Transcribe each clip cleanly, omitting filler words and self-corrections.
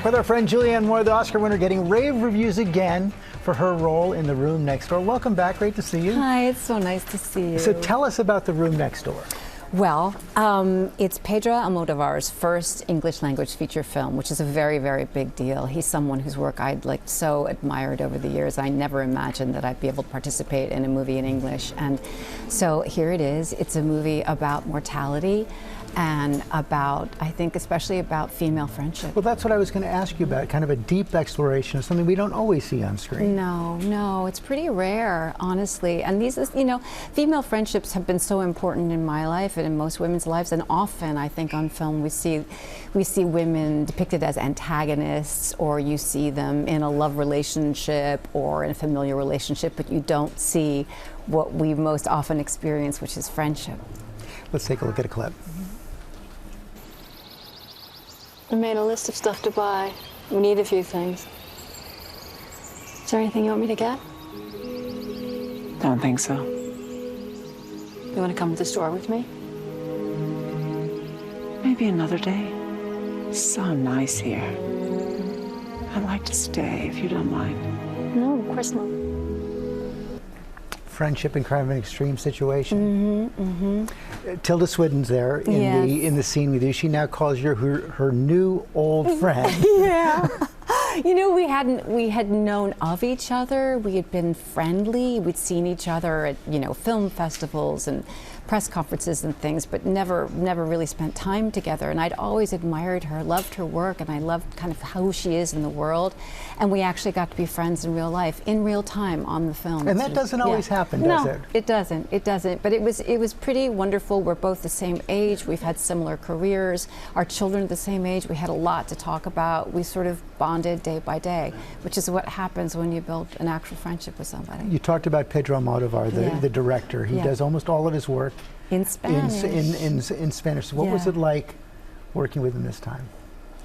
With our friend Julianne Moore, the Oscar winner, getting rave reviews again for her role in The Room Next Door. Welcome back. Great to see you. Hi, it's so nice to see you. So tell us about The Room Next Door. Well, it's Pedro Almodovar's first English language feature film, which is a very, very big deal. He's someone whose work I'd so admired over the years. I never imagined that I'd be able to participate in a movie in English. And so here it is. It's a movie about mortality and about, I think, especially about female friendship. Well, that's what I was going to ask you about, kind of a deep exploration of something we don't always see on screen. No, it's pretty rare, honestly. And these, female friendships have been so important in my life and in most women's lives. And often, I think, on film, we see women depicted as antagonists, or you see them in a love relationship or in a familiar relationship, but you don't see what we most often experience, which is friendship. Let's take a look at a clip. I made a list of stuff to buy. We need a few things. Is there anything you want me to get? Don't think so. You want to come to the store with me? Maybe another day. So nice here. I'd like to stay if you don't mind. No, of course not. Friendship in kind of an extreme situation. Tilda Swinton's there in the scene with you. She now calls you her new old friend. Yeah. We had known of each other. We had been friendly. We'd seen each other at film festivals and press conferences and things, but never really spent time together. And I'd always admired her, loved her work, and I loved kind of how she is in the world. And we actually got to be friends in real life, in real time on the film. And that doesn't always happen, does it? No, it doesn't. It doesn't. But it was pretty wonderful. We're both the same age. We've had similar careers. Our children are the same age. We had a lot to talk about. We sort of bonded day by day, which is what happens when you build an actual friendship with somebody. You talked about Pedro Almodovar, the director. He does almost all of his work in Spanish. In Spanish. So what was it like working with him this time?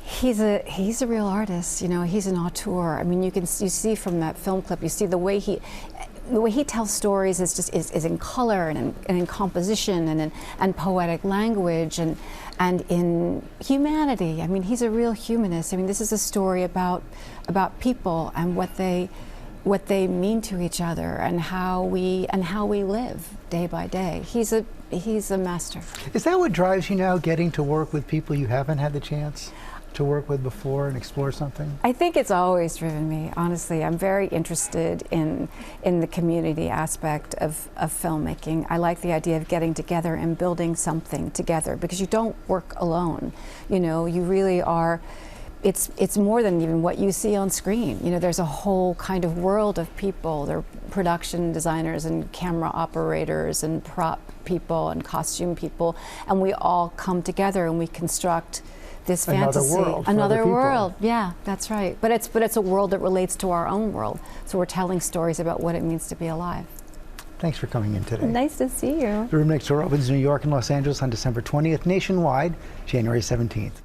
He's a real artist. He's an auteur. I mean, you see from that film clip, you see the way he tells stories is in color and in composition and in poetic language and in humanity. I mean, he's a real humanist. I mean, this is a story about people and what they mean to each other and how we live day by day. He's a master. Is that what drives you now, getting to work with people you haven't had the chance to work with before and explore something? I think it's always driven me, honestly. I'm very interested in the community aspect of filmmaking. I like the idea of getting together and building something together, because you don't work alone. You really are. It's more than even what you see on screen. There's a whole kind of world of people. There are production designers and camera operators and prop people and costume people, and we all come together and we construct this fantasy. Another world. Yeah, that's right. But it's a world that relates to our own world. So we're telling stories about what it means to be alive. Thanks for coming in today. Nice to see you. The Room Next Door opens in New York and Los Angeles on December 20th, nationwide, January 17th.